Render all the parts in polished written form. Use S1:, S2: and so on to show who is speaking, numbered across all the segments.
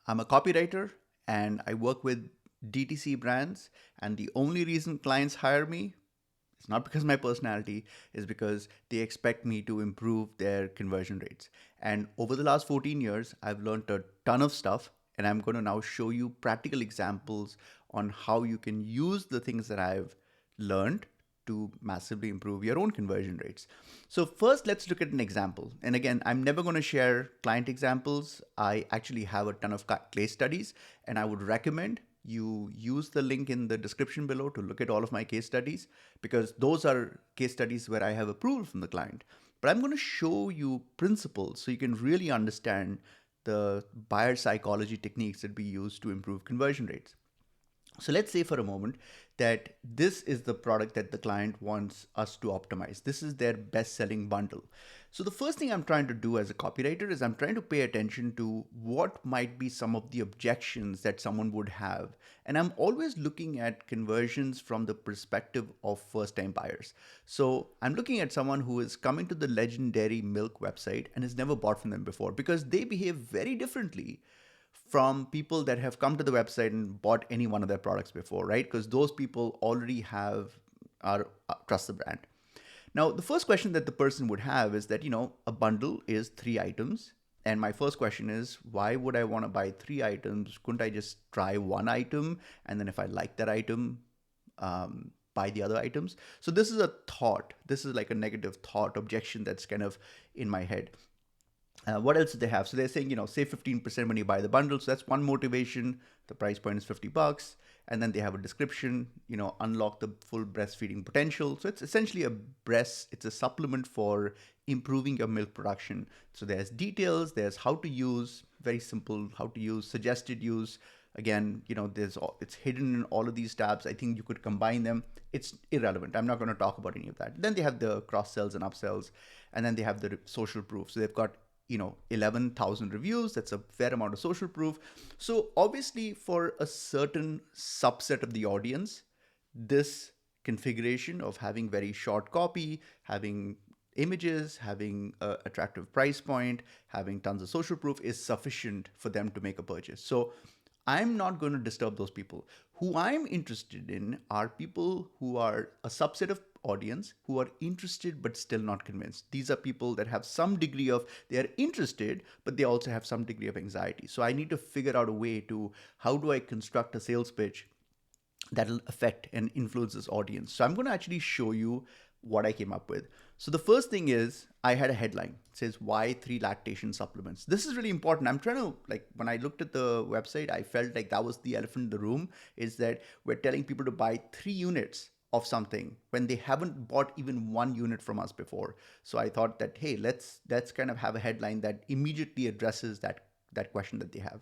S1: I'm a copywriter and I work with DTC brands. And the only reason clients hire me is not because of my personality, is because they expect me to improve their conversion rates. And over the last 14 years, I've learned a ton of stuff. And I'm going to now show you practical examples on how you can use the things that I've learned to massively improve your own conversion rates. So first, let's look at an example. And again, I'm never going to share client examples. I actually have a ton of case studies, and I would recommend you use the link in the description below to look at all of my case studies, because those are case studies where I have approval from the client. But I'm going to show you principles so you can really understand the buyer psychology techniques that we use to improve conversion rates. So let's say for a moment that this is the product that the client wants us to optimize. This is their best selling bundle. So the first thing I'm trying to do as a copywriter is I'm trying to pay attention to what might be some of the objections that someone would have. And I'm always looking at conversions from the perspective of first time buyers. So I'm looking at someone who is coming to the Legendary Milk website and has never bought from them before, because they behave very differently from people that have come to the website and bought any one of their products before, right? Because those people already have are trust the brand. Now, the first question that the person would have is that, a bundle is 3 items. And my first question is, why would I want to buy 3 items? Couldn't I just try one item? And then if I like that item, buy the other items? So this is a thought. This is like a negative thought, objection that's kind of in my head. What else do they have? So they're saying, save 15% when you buy the bundle. So that's one motivation. The price point is $50. And then they have a description, unlock the full breastfeeding potential. So it's essentially it's a supplement for improving your milk production. So there's details, there's how to use, very simple, how to use, suggested use. Again, it's hidden in all of these tabs. I think you could combine them. It's irrelevant. I'm not going to talk about any of that. Then they have the cross sells and upsells, and then they have the social proof. So they've got 11,000 reviews. That's a fair amount of social proof. So obviously for a certain subset of the audience, this configuration of having very short copy, having images, having an attractive price point, having tons of social proof is sufficient for them to make a purchase. So I'm not going to disturb those people. Who I'm interested in are people who are a subset of audience who are interested but still not convinced. These are people that have some degree of, they are interested, but they also have some degree of anxiety. So I need to figure out a way to, how do I construct a sales pitch that'll affect and influence this audience? So I'm going to actually show you what I came up with. So the first thing is, I had a headline. It says, why 3 lactation supplements? This is really important. I'm trying to, when I looked at the website, I felt like that was the elephant in the room, is that we're telling people to buy 3 units of something when they haven't bought even 1 unit from us before. So I thought that, hey, let's kind of have a headline that immediately addresses that question that they have.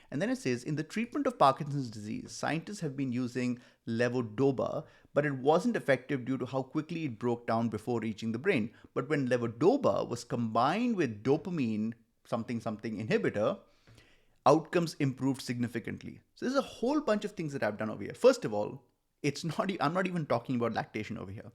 S1: And then it says, in the treatment of Parkinson's disease, scientists have been using levodopa, but it wasn't effective due to how quickly it broke down before reaching the brain. But when levodopa was combined with dopamine something inhibitor, outcomes improved significantly. So there's a whole bunch of things that I've done over here. First of all, I'm not even talking about lactation over here.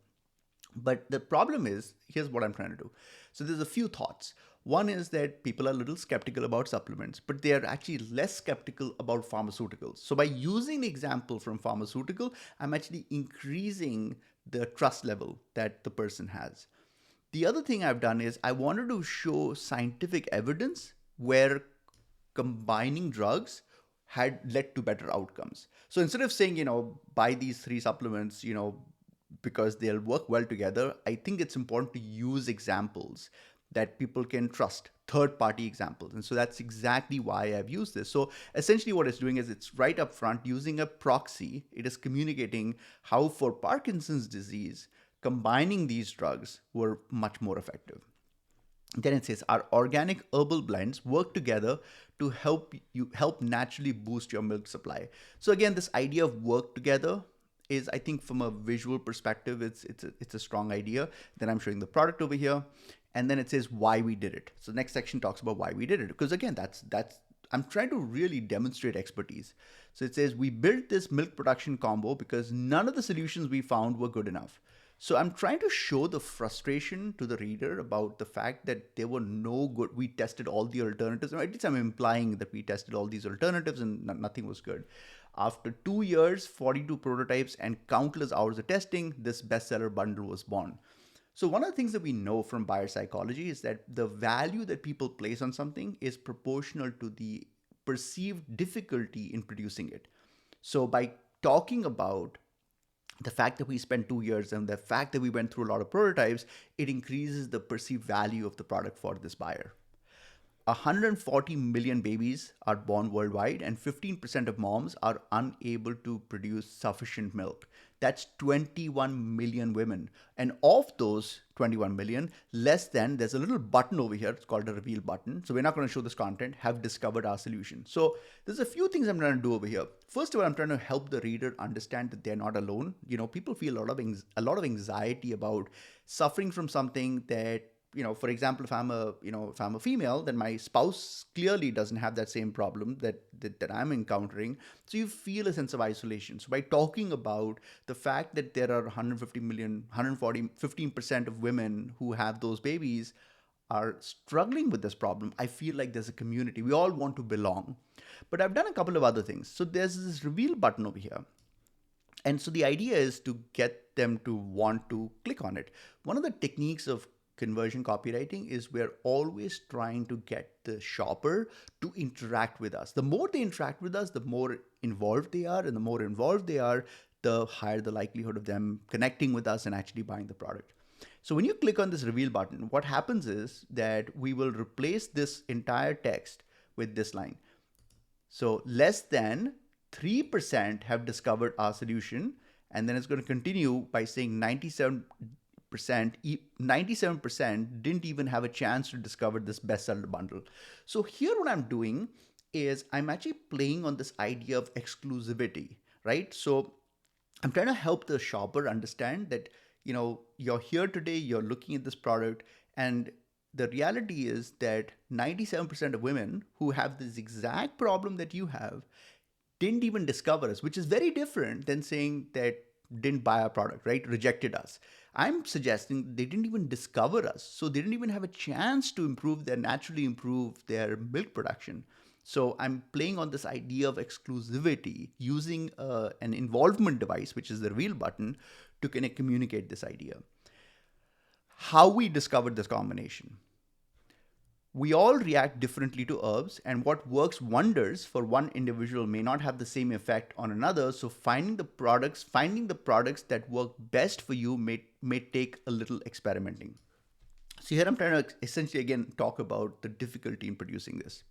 S1: But the problem is, here's what I'm trying to do. So there's a few thoughts. One is that people are a little skeptical about supplements, but they are actually less skeptical about pharmaceuticals. So by using the example from pharmaceutical, I'm actually increasing the trust level that the person has. The other thing I've done is I wanted to show scientific evidence where combining drugs had led to better outcomes. So instead of saying, buy these 3 supplements, because they'll work well together, I think it's important to use examples that people can trust, third-party examples. And so that's exactly why I've used this. So essentially what it's doing is it's right up front using a proxy. It is communicating how for Parkinson's disease, combining these drugs were much more effective. Then it says, our organic herbal blends work together to help naturally boost your milk supply. So again, this idea of work together is, I think from a visual perspective, it's a strong idea. Then I'm showing the product over here. And then it says why we did it. So the next section talks about why we did it. Because again, I'm trying to really demonstrate expertise. So it says, we built this milk production combo because none of the solutions we found were good enough. So I'm trying to show the frustration to the reader about the fact that there were no good. We tested all the alternatives. At least I'm implying that we tested all these alternatives and nothing was good. After 2 years, 42 prototypes, and countless hours of testing, this bestseller bundle was born. So one of the things that we know from buyer psychology is that the value that people place on something is proportional to the perceived difficulty in producing it. So by talking about the fact that we spent 2 years and the fact that we went through a lot of prototypes, it increases the perceived value of the product for this buyer. 140 million babies are born worldwide, and 15% of moms are unable to produce sufficient milk. That's 21 million women. And of those 21 million, less than, there's a little button over here, it's called a reveal button. So we're not going to show this content, have discovered our solution. So there's a few things I'm trying to do over here. First of all, I'm trying to help the reader understand that they're not alone. People feel a lot of anxiety about suffering from something that, for example, if I'm a female, then my spouse clearly doesn't have that same problem that I'm encountering. So you feel a sense of isolation. So by talking about the fact that there are 150 million, 140, 15% of women who have those babies are struggling with this problem, I feel like there's a community. We all want to belong. But I've done a couple of other things. So there's this reveal button over here. And so the idea is to get them to want to click on it. One of the techniques of conversion copywriting is we're always trying to get the shopper to interact with us. The more they interact with us, the more involved they are, and the more involved they are, the higher the likelihood of them connecting with us and actually buying the product. So when you click on this reveal button, what happens is that we will replace this entire text with this line. So less than 3% have discovered our solution, and then it's going to continue by saying 97% didn't even have a chance to discover this bestseller bundle. So here what I'm doing is I'm actually playing on this idea of exclusivity, right? So I'm trying to help the shopper understand that, you're here today, you're looking at this product, and the reality is that 97% of women who have this exact problem that you have didn't even discover us, which is very different than saying that didn't buy our product, right? Rejected us. I'm suggesting they didn't even discover us. So they didn't even have a chance to naturally improve their milk production. So I'm playing on this idea of exclusivity using an involvement device, which is the reveal button, to kind of communicate this idea. How we discovered this combination. We all react differently to herbs, and what works wonders for one individual may not have the same effect on another. So finding the products that work best for you may take a little experimenting. So here I'm trying to essentially again talk about the difficulty in producing this.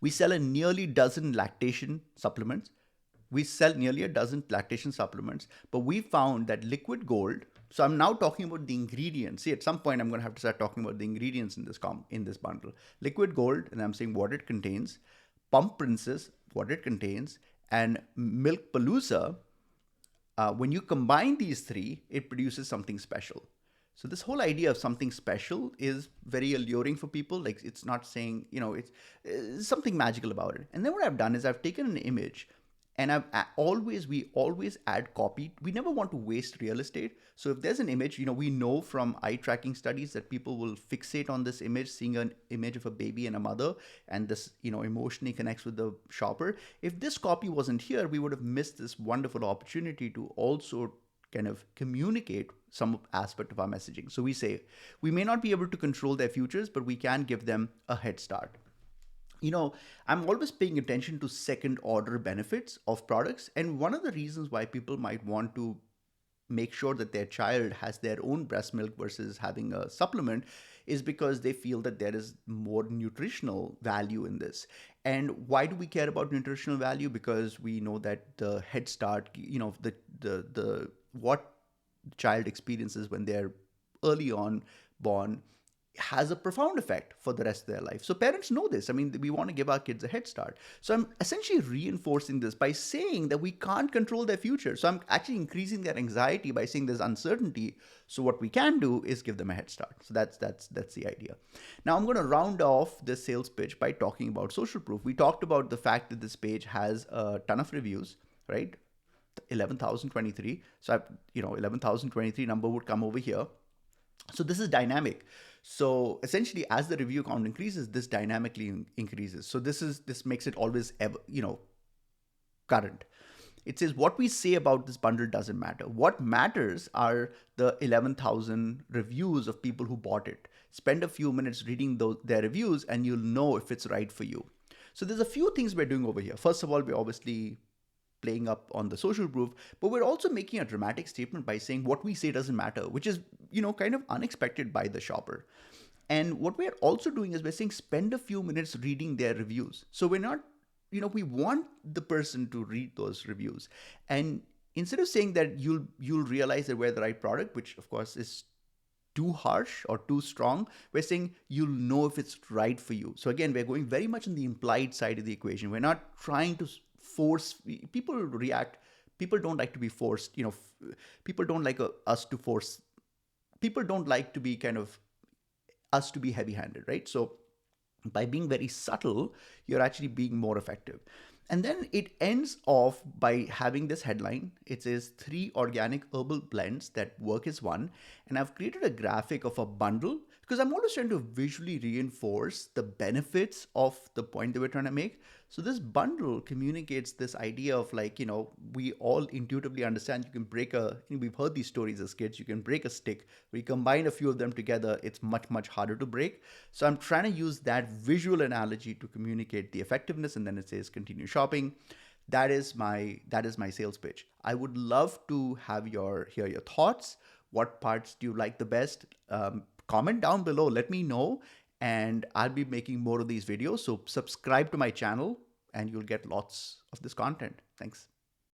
S1: We sell nearly a dozen lactation supplements, but we found that liquid gold. So I'm now talking about the ingredients. See, at some point I'm going to have to start talking about the ingredients in this bundle. Liquid gold, and I'm saying what it contains. Pump Princess, what it contains, and Milk Palooza. When you combine these three, it produces something special. So this whole idea of something special is very alluring for people. Like, it's not saying, it's something magical about it. And then what I've done is I've taken an image, and we always add copy. We never want to waste real estate. So if there's an image, we know from eye tracking studies that people will fixate on this image, seeing an image of a baby and a mother, and this, emotionally connects with the shopper. If this copy wasn't here, we would have missed this wonderful opportunity to also kind of communicate some aspect of our messaging. So we say, we may not be able to control their futures, but we can give them a head start. I'm always paying attention to second order benefits of products. And one of the reasons why people might want to make sure that their child has their own breast milk versus having a supplement is because they feel that there is more nutritional value in this. And why do we care about nutritional value? Because we know that the head start, the what the child experiences when they're early on born has a profound effect for the rest of their life. So parents know this. I mean, we want to give our kids a head start. So I'm essentially reinforcing this by saying that we can't control their future. So I'm actually increasing their anxiety by saying there's uncertainty. So what we can do is give them a head start. So that's the idea. Now I'm going to round off this sales pitch by talking about social proof. We talked about the fact that this page has a ton of reviews, right? 11,023. So 11,023 number would come over here. So this is dynamic. So essentially, as the review count increases, this dynamically increases. So this makes it always ever, current. It says what we say about this bundle doesn't matter. What matters are the 11,000 reviews of people who bought it. Spend a few minutes reading their reviews and you'll know if it's right for you. So there's a few things we're doing over here. First of all, we're obviously playing up on the social proof, but we're also making a dramatic statement by saying what we say doesn't matter, which is, kind of unexpected by the shopper. And what we're also doing is we're saying spend a few minutes reading their reviews. So we're not, we want the person to read those reviews. And instead of saying that you'll realize that we're the right product, which of course is too harsh or too strong, we're saying you'll know if it's right for you. So again, we're going very much on the implied side of the equation. We're not trying to force people react. People don't like to be forced. People don't like us to force. People don't like to be kind of us to be heavy-handed, right? So by being very subtle, you're actually being more effective. And then it ends off by having this headline. It says 3 organic herbal blends that work as one. And I've created a graphic of a bundle because I'm always trying to visually reinforce the benefits of the point that we're trying to make. So this bundle communicates this idea of we all intuitively understand you can break we've heard these stories as kids, you can break a stick. We combine a few of them together, it's much, much harder to break. So I'm trying to use that visual analogy to communicate the effectiveness, and then it says continue shopping. That is my sales pitch. I would love to hear your thoughts. What parts do you like the best? Comment down below, let me know, and I'll be making more of these videos. So subscribe to my channel and you'll get lots of this content. Thanks.